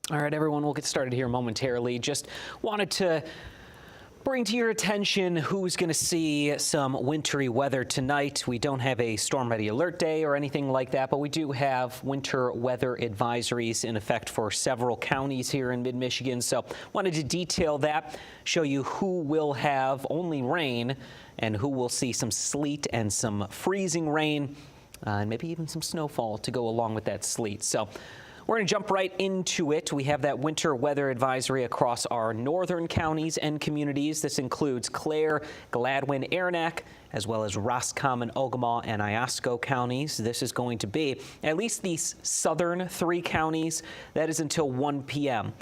All right, everyone, we'll get started here momentarily. Just wanted to bring to your attention who's going to see some wintry weather tonight. We don't have a storm ready alert day or anything like that, but we do have winter weather advisories in effect for several counties here in mid-Michigan. So wanted to detail that, show you who will have only rain and who will see some sleet and some freezing rain and maybe even some snowfall to go along with that sleet. So we're going to jump right into it. We have that winter weather advisory across our northern counties and communities. This includes Clare, Gladwin, Aranac, as well as Roscommon, Ogemaw, and Iosco counties. This is going to be at least these southern three counties. That is until 1 p.m.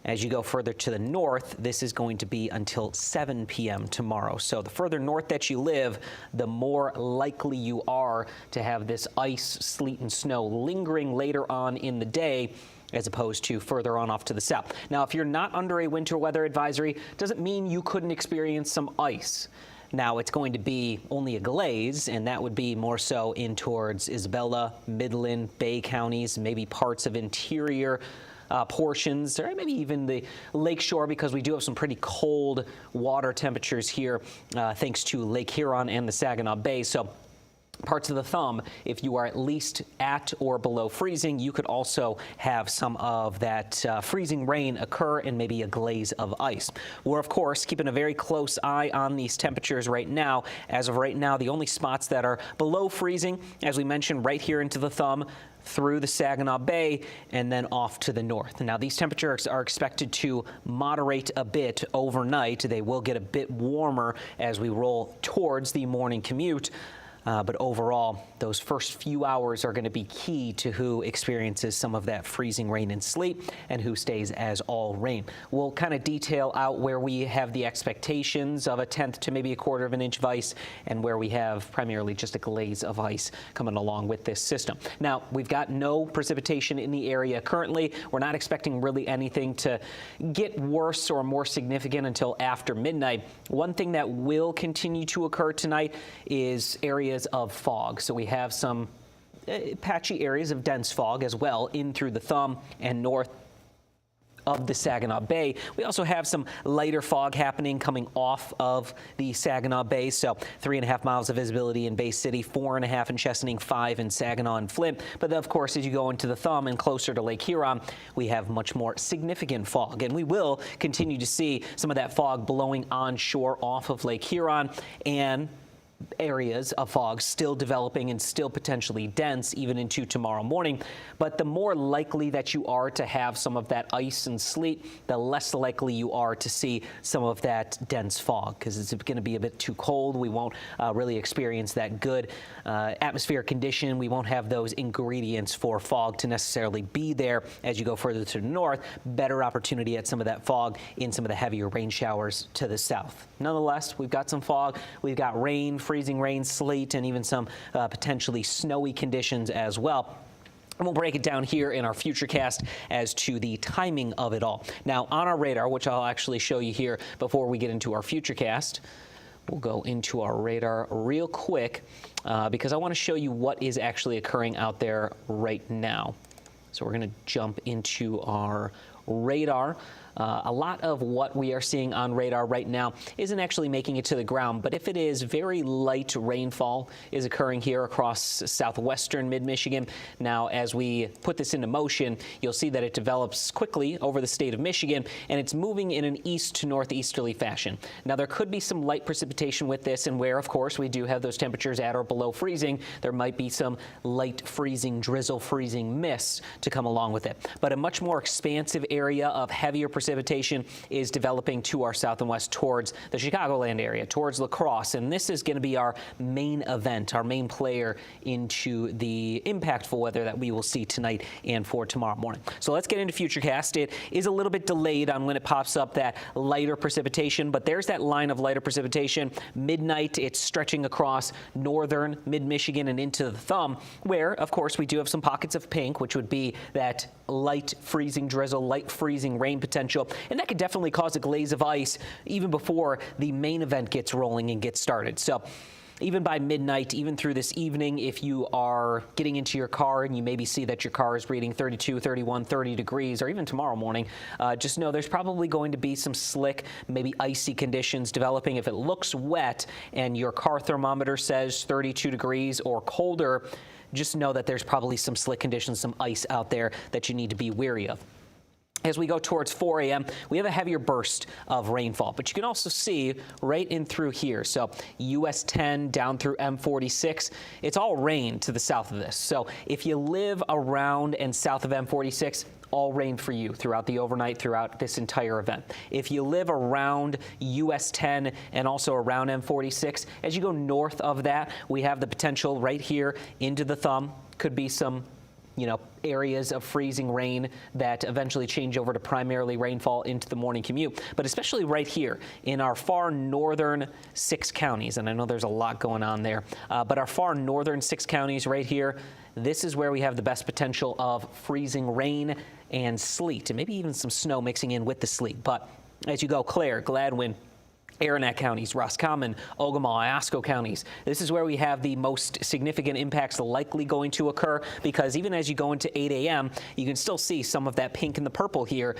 As you go further to the north, this is going to be until 7 p.m. tomorrow. So the further north that you live, the more likely you are to have this ice, sleet, and snow lingering later on in the day, as opposed to further on off to the south. Now, if you're not under a winter weather advisory, doesn't mean you couldn't experience some ice. Now, it's going to be only a glaze, and that would be more so in towards Isabella, Midland, Bay counties, maybe parts of interior portions, or maybe even the lakeshore, because we do have some pretty cold water temperatures here thanks to Lake Huron and the Saginaw Bay. So parts of the thumb, if you are at least at or below freezing, you could also have some of that freezing rain occur and maybe a glaze of ice. We're, of course, keeping a very close eye on these temperatures right now. As of right now, the only spots that are below freezing, as we mentioned, right here into the thumb, through the Saginaw Bay, and then off to the north. Now, these temperatures are expected to moderate a bit overnight. They will get a bit warmer as we roll towards the morning commute. But overall, those first few hours are going to be key to who experiences some of that freezing rain and sleet and who stays as all rain. We'll kind of detail out where we have the expectations of a tenth to maybe a quarter of an inch of ice and where we have primarily just a glaze of ice coming along with this system. Now, we've got no precipitation in the area currently. We're not expecting really anything to get worse or more significant until after midnight. One thing that will continue to occur tonight is areas of fog. So we have some patchy areas of dense fog as well in through the thumb and north of the Saginaw Bay. We also have some lighter fog happening coming off of the Saginaw Bay. So 3.5 miles of visibility in Bay City, 4.5 in Chesaning, 5 in Saginaw and Flint. But of course, as you go into the thumb and closer to Lake Huron, we have much more significant fog. And we will continue to see some of that fog blowing onshore off of Lake Huron, and areas of fog still developing and still potentially dense even into tomorrow morning. But the more likely that you are to have some of that ice and sleet, the less likely you are to see some of that dense fog, because it's going to be a bit too cold. We won't really experience that good atmospheric condition. We won't have those ingredients for fog to necessarily be there as you go further to the north. Better opportunity at some of that fog in some of the heavier rain showers to the south. Nonetheless, we've got some fog. We've got rain, freezing rain, sleet, and even some potentially snowy conditions as well. And we'll break it down here in our Futurecast as to the timing of it all. Now, on our radar, which I'll actually show you here before we get into our Futurecast, we'll go into our radar real quick because I want to show you what is actually occurring out there right now. So we're going to jump into our radar. A lot of what we are seeing on radar right now isn't actually making it to the ground, but if it is, very light rainfall is occurring here across southwestern mid-Michigan. Now, as we put this into motion, you'll see that it develops quickly over the state of Michigan, and it's moving in an east to northeasterly fashion. Now, there could be some light precipitation with this, and where, of course, we do have those temperatures at or below freezing, there might be some light freezing, drizzle freezing mist to come along with it. But a much more expansive area of heavier precipitation is developing to our south and west towards the Chicagoland area, towards La Crosse, and this is going to be our main event, our main player into the impactful weather that we will see tonight and for tomorrow morning. So let's get into Futurecast. It is a little bit delayed on when it pops up that lighter precipitation, but there's that line of lighter precipitation. Midnight, it's stretching across northern mid-Michigan and into the thumb, where, of course, we do have some pockets of pink, which would be that light freezing drizzle, light freezing rain potential, and that could definitely cause a glaze of ice even before the main event gets rolling and gets started. So even by midnight, even through this evening, if you are getting into your car and you maybe see that your car is reading 32, 31, 30 degrees, or even tomorrow morning, just know there's probably going to be some slick, maybe icy conditions developing. If it looks wet and your car thermometer says 32 degrees or colder, just know that there's probably some slick conditions, some ice out there that you need to be wary of. As we go towards 4 a.m., we have a heavier burst of rainfall, but you can also see right in through here. So US 10 down through M46, it's all rain to the south of this. So if you live around and south of M46, all rain for you throughout the overnight, throughout this entire event. If you live around US 10 and also around M46, as you go north of that, we have the potential right here into the thumb. Could be some areas of freezing rain that eventually change over to primarily rainfall into the morning commute. But especially right here in our far northern 6 counties, and I know there's a lot going on there, but our far northern 6 counties right here, this is where we have the best potential of freezing rain and sleet, and maybe even some snow mixing in with the sleet. But as you go Clare, Gladwin, Aranac counties, Roscommon, Ogemaw, Iosco counties. This is where we have the most significant impacts likely going to occur, because even as you go into 8 a.m., you can still see some of that pink and the purple here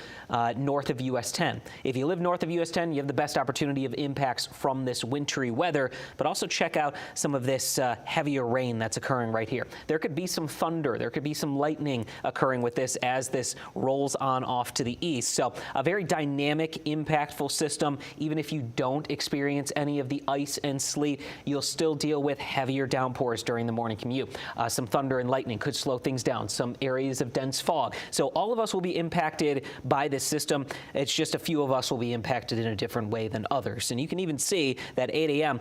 north of US 10. If you live north of US 10, you have the best opportunity of impacts from this wintry weather, but also check out some of this heavier rain that's occurring right here. There could be some thunder, there could be some lightning occurring with this as this rolls on off to the east. So a very dynamic, impactful system. Even if you don't experience any of the ice and sleet, you'll still deal with heavier downpours during the morning commute. Some thunder and lightning could slow things down, some areas of dense fog. So all of us will be impacted by this system. It's just a few of us will be impacted in a different way than others. And you can even see that 8 a.m.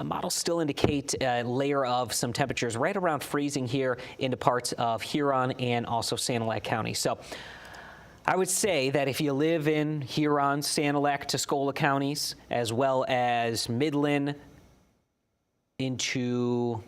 Models still indicate a layer of some temperatures right around freezing here into parts of Huron and also Sanilac County. So I would say that if you live in Huron, Sanilac, Tuscola counties, as well as Midland into,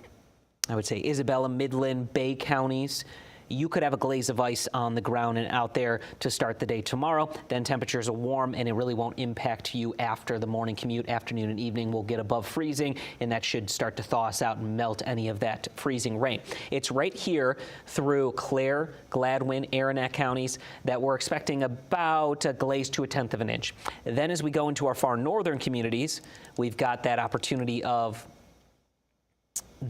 I would say, Isabella, Midland, Bay counties, you could have a glaze of ice on the ground and out there to start the day tomorrow. Then temperatures are warm and it really won't impact you after the morning commute. Afternoon and evening will get above freezing, and that should start to thaw us out and melt any of that freezing rain. It's right here through Clare, Gladwin, Aranac counties that we're expecting about a glaze to 1/10 of an inch. Then as we go into our far northern communities, we've got that opportunity of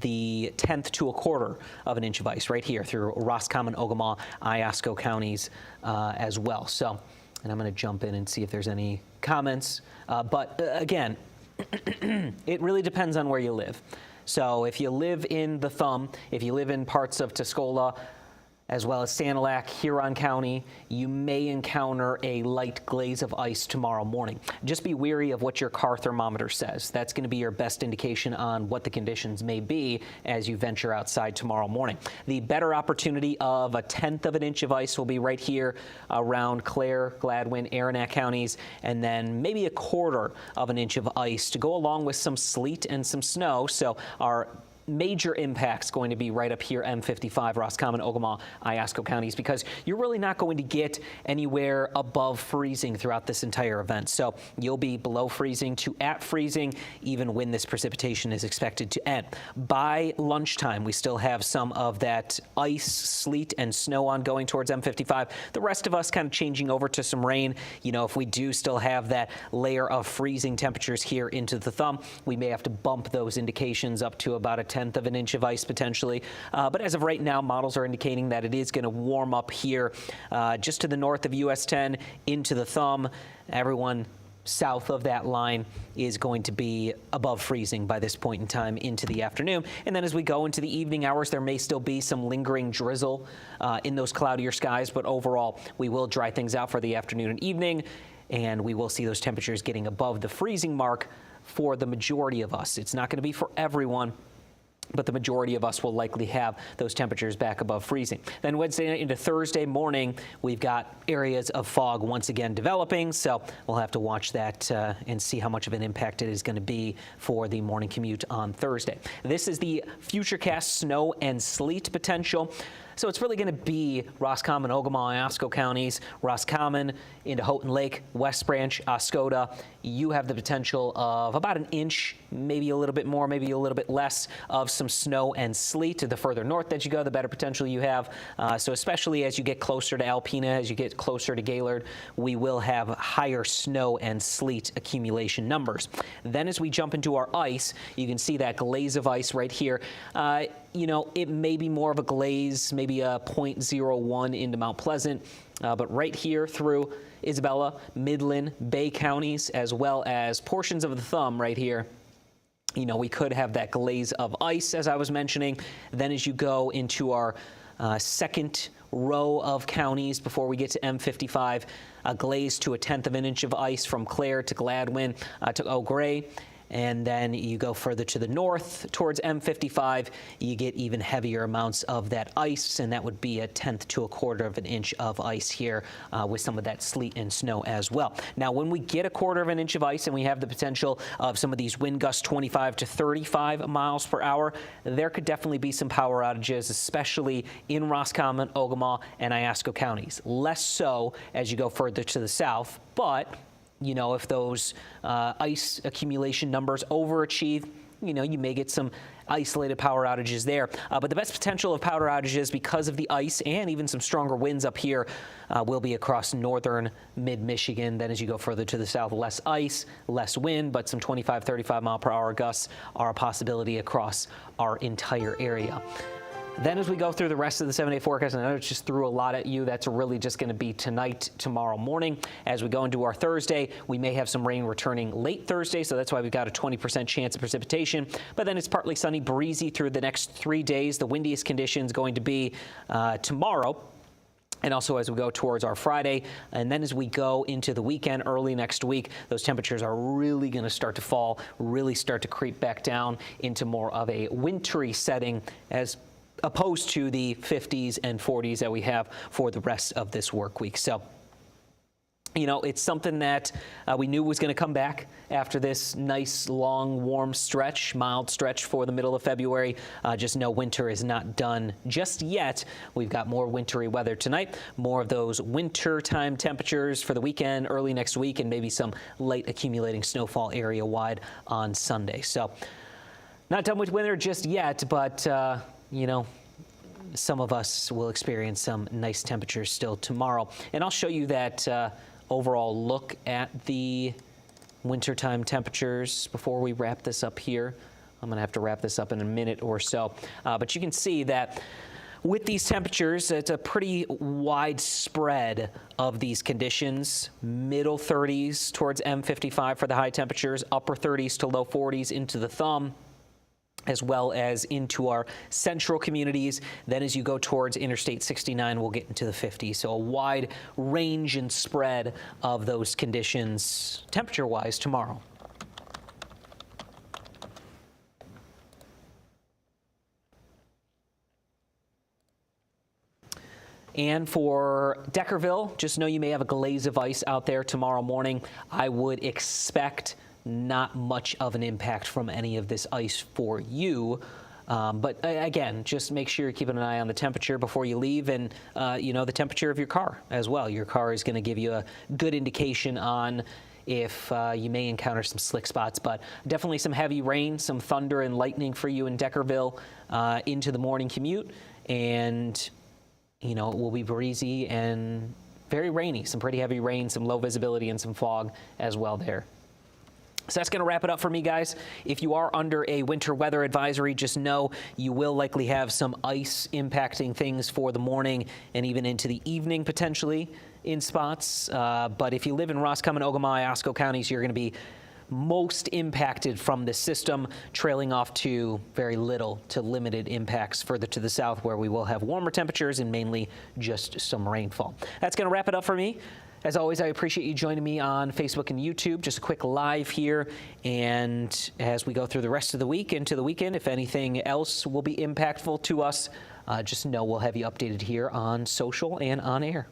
the 1/10 to 1/4 of an inch of ice right here through Roscommon, Ogemaw, Iosco counties as well. So, and I'm going to jump in and see if there's any comments. But again, it really depends on where you live. So if you live in the thumb, if you live in parts of Tuscola, as well as Sanilac, Huron County, you may encounter a light glaze of ice tomorrow morning. Just be wary of what your car thermometer says. That's going to be your best indication on what the conditions may be as you venture outside tomorrow morning. The better opportunity of a 1/10 of an inch of ice will be right here around Clare, Gladwin, Aranac counties, and then maybe 1/4 of an inch of ice to go along with some sleet and some snow. So our major impacts going to be right up here, M55, Roscommon, Ogemaw, Iosco counties, because you're really not going to get anywhere above freezing throughout this entire event. So you'll be below freezing to at freezing even when this precipitation is expected to end. By lunchtime, we still have some of that ice, sleet, and snow ongoing towards M55. The rest of us kind of changing over to some rain. If we do still have that layer of freezing temperatures here into the thumb, we may have to bump those indications up to about a 1/10 of an inch of ice potentially. But as of right now, models are indicating that it is going to warm up here just to the north of US 10 into the thumb. Everyone south of that line is going to be above freezing by this point in time into the afternoon. And then as we go into the evening hours, there may still be some lingering drizzle in those cloudier skies, but overall we will dry things out for the afternoon and evening, and we will see those temperatures getting above the freezing mark for the majority of us. It's not going to be for everyone, but the majority of us will likely have those temperatures back above freezing. Then Wednesday night into Thursday morning, we've got areas of fog once again developing, so we'll have to watch that and see how much of an impact it is going to be for the morning commute on Thursday. This is the Futurecast snow and sleet potential. So it's really going to be Roscommon, Ogama, Iosco counties, Roscommon into Houghton Lake, West Branch, Oscoda. You have the potential of about an inch, maybe a little bit more, maybe a little bit less of some snow and sleet. The further north that you go, the better potential you have. So especially as you get closer to Alpena, as you get closer to Gaylord, we will have higher snow and sleet accumulation numbers. Then as we jump into our ice, you can see that glaze of ice right here. You know, it may be more of a glaze, maybe a 0.01 into Mount Pleasant, but right here through Isabella, Midland, Bay counties, as well as portions of the Thumb right here, you know, we could have that glaze of ice, as I was mentioning. Then as you go into our second row of counties before we get to M55, a glaze to 1/10 of an inch of ice from Clare to Gladwin to Eau Gray. And then you go further to the north towards M55, you get even heavier amounts of that ice, and that would be 1/10 to 1/4 of an inch of ice here with some of that sleet and snow as well. Now, when we get 1/4 of an inch of ice and we have the potential of some of these wind gusts 25 to 35 miles per hour, there could definitely be some power outages, especially in Roscommon, Ogama, and Iosco counties. Less so as you go further to the south, but you know, if those ice accumulation numbers overachieve, you know, you may get some isolated power outages there. But the best potential of power outages because of the ice and even some stronger winds up here will be across northern mid-Michigan. Then as you go further to the south, less ice, less wind, but some 25, 35 mile per hour gusts are a possibility across our entire area. Then as we go through the rest of the 7-day forecast, and I know it's just threw a lot at you, that's really just going to be tonight, tomorrow morning. As we go into our Thursday, we may have some rain returning late Thursday, so that's why we've got a 20% chance of precipitation. But then it's partly sunny, breezy through the next 3 days. The windiest conditions going to be tomorrow. And also as we go towards our Friday, and then as we go into the weekend, early next week, those temperatures are really going to start to fall, really start to creep back down into more of a wintry setting as opposed to the 50s and 40s that we have for the rest of this work week. So, you know, it's something that we knew was going to come back after this nice, long, warm stretch, mild stretch for the middle of February. Just know winter is not done just yet. We've got more wintry weather tonight, more of those winter time temperatures for the weekend, early next week, and maybe some light accumulating snowfall area-wide on Sunday. So, not done with winter just yet, but you know, some of us will experience some nice temperatures still tomorrow. And I'll show you that overall look at the wintertime temperatures before we wrap this up here. I'm going to have to wrap this up in a minute or so. But you can see that with these temperatures, it's a pretty wide spread of these conditions. Middle 30s towards M55 for the high temperatures, upper 30s to low 40s into the Thumb, as well as into our central communities. Then as you go towards Interstate 69, we'll get into the 50s. So a wide range and spread of those conditions temperature-wise tomorrow. And for Deckerville, just know you may have a glaze of ice out there tomorrow morning. I would expect not much of an impact from any of this ice for you. But again, just make sure you're keeping an eye on the temperature before you leave, and you know, the temperature of your car as well. Your car is going to give you a good indication on if you may encounter some slick spots, but definitely some heavy rain, some thunder and lightning for you in Deckerville into the morning commute. And you know, it will be breezy and very rainy, some pretty heavy rain, some low visibility and some fog as well there. So that's going to wrap it up for me, guys. If you are under a winter weather advisory, just know you will likely have some ice impacting things for the morning and even into the evening potentially in spots. But if you live in Roscommon, Ogama, Iosco counties, you're going to be most impacted from this system, trailing off to very little to limited impacts further to the south, where we will have warmer temperatures and mainly just some rainfall. That's going to wrap it up for me. As always, I appreciate you joining me on Facebook and YouTube. Just a quick live here. And as we go through the rest of the week into the weekend, if anything else will be impactful to us, just know we'll have you updated here on social and on air.